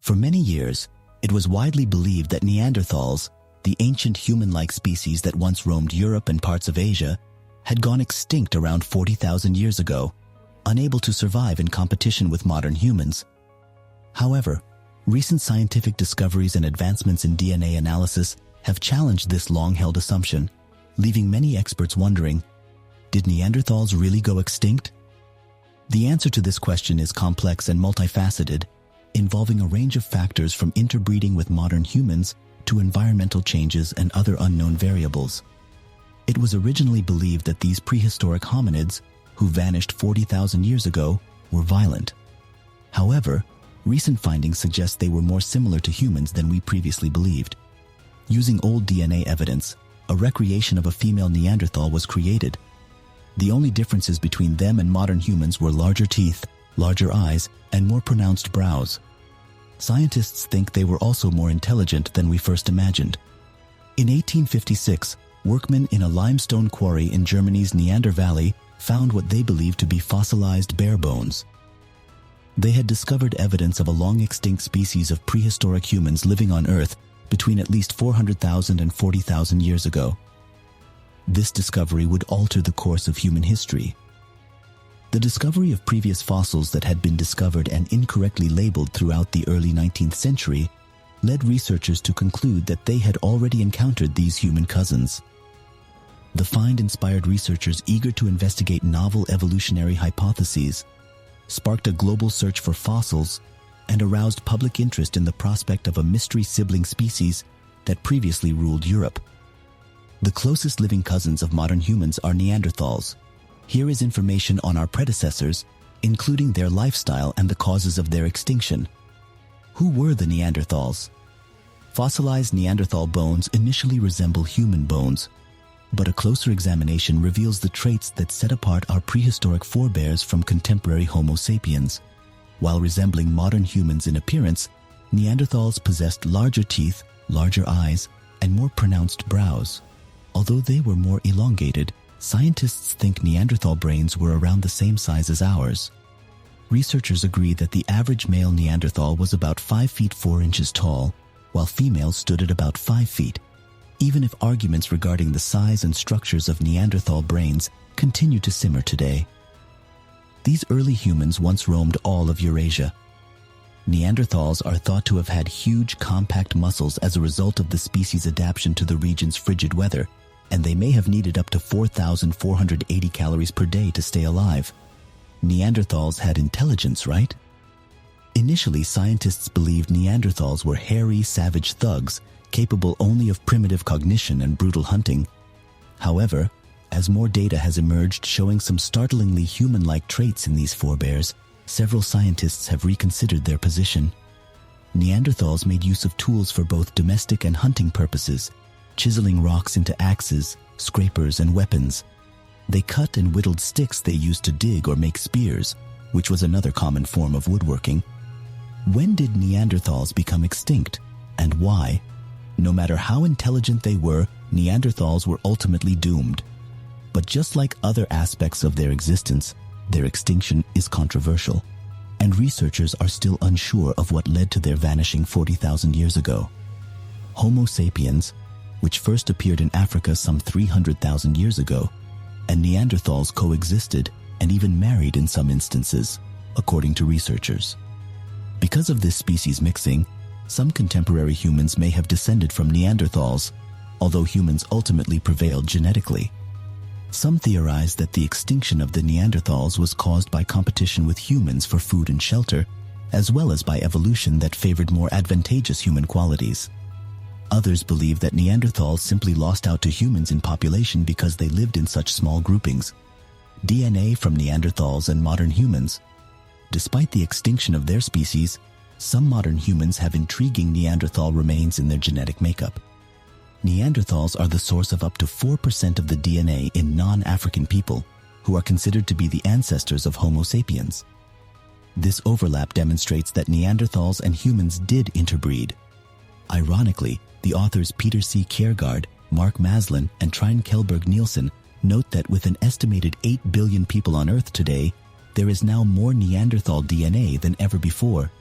For many years, it was widely believed that Neanderthals, the ancient human-like species that once roamed Europe and parts of Asia, had gone extinct around 40,000 years ago, unable to survive in competition with modern humans. However, recent scientific discoveries and advancements in DNA analysis have challenged this long-held assumption, leaving many experts wondering, did Neanderthals really go extinct? The answer to this question is complex and multifaceted, involving a range of factors from interbreeding with modern humans to environmental changes and other unknown variables. It was originally believed that these prehistoric hominids, who vanished 40,000 years ago, were violent. However, recent findings suggest they were more similar to humans than we previously believed. Using old DNA evidence, a recreation of a female Neanderthal was created. The only differences between them and modern humans were larger teeth, larger eyes, and more pronounced brows. Scientists think they were also more intelligent than we first imagined. In 1856, workmen in a limestone quarry in Germany's Neander Valley found what they believed to be fossilized bear bones. They had discovered evidence of a long-extinct species of prehistoric humans living on Earth between at least 400,000 and 40,000 years ago. This discovery would alter the course of human history. The discovery of previous fossils that had been discovered and incorrectly labeled throughout the early 19th century led researchers to conclude that they had already encountered these human cousins. The find inspired researchers eager to investigate novel evolutionary hypotheses, sparked a global search for fossils, and aroused public interest in the prospect of a mystery sibling species that previously ruled Europe. The closest living cousins of modern humans are Neanderthals. Here is information on our predecessors, including their lifestyle and the causes of their extinction. Who were the Neanderthals? Fossilized Neanderthal bones initially resemble human bones, but a closer examination reveals the traits that set apart our prehistoric forebears from contemporary Homo sapiens. While resembling modern humans in appearance, Neanderthals possessed larger teeth, larger eyes, and more pronounced brows. Although they were more elongated, scientists think Neanderthal brains were around the same size as ours. Researchers agree that the average male Neanderthal was about 5 feet 4 inches tall, while females stood at about 5 feet, even if arguments regarding the size and structures of Neanderthal brains continue to simmer today. These early humans once roamed all of Eurasia. Neanderthals are thought to have had huge, compact muscles as a result of the species' adaptation to the region's frigid weather, and they may have needed up to 4,480 calories per day to stay alive. Neanderthals had intelligence, right? Initially, scientists believed Neanderthals were hairy, savage thugs, capable only of primitive cognition and brutal hunting. However, as more data has emerged showing some startlingly human-like traits in these forebears, several scientists have reconsidered their position. Neanderthals made use of tools for both domestic and hunting purposes, chiseling rocks into axes, scrapers, and weapons. They cut and whittled sticks they used to dig or make spears, which was another common form of woodworking. When did Neanderthals become extinct, and why? No matter how intelligent they were, Neanderthals were ultimately doomed. But just like other aspects of their existence, their extinction is controversial, and researchers are still unsure of what led to their vanishing 40,000 years ago. Homo sapiens, which first appeared in Africa some 300,000 years ago, and Neanderthals coexisted and even married in some instances, according to researchers. Because of this species mixing, some contemporary humans may have descended from Neanderthals, although humans ultimately prevailed genetically. Some theorize that the extinction of the Neanderthals was caused by competition with humans for food and shelter, as well as by evolution that favored more advantageous human qualities. Others believe that Neanderthals simply lost out to humans in population because they lived in such small groupings. DNA from Neanderthals and modern humans. Despite the extinction of their species, some modern humans have intriguing Neanderthal remains in their genetic makeup. Neanderthals are the source of up to 4% of the DNA in non-African people, who are considered to be the ancestors of Homo sapiens. This overlap demonstrates that Neanderthals and humans did interbreed. Ironically, the authors Peter C. Kierkegaard, Mark Maslin, and Trine Kjellberg-Nielsen note that with an estimated 8 billion people on Earth today, there is now more Neanderthal DNA than ever before.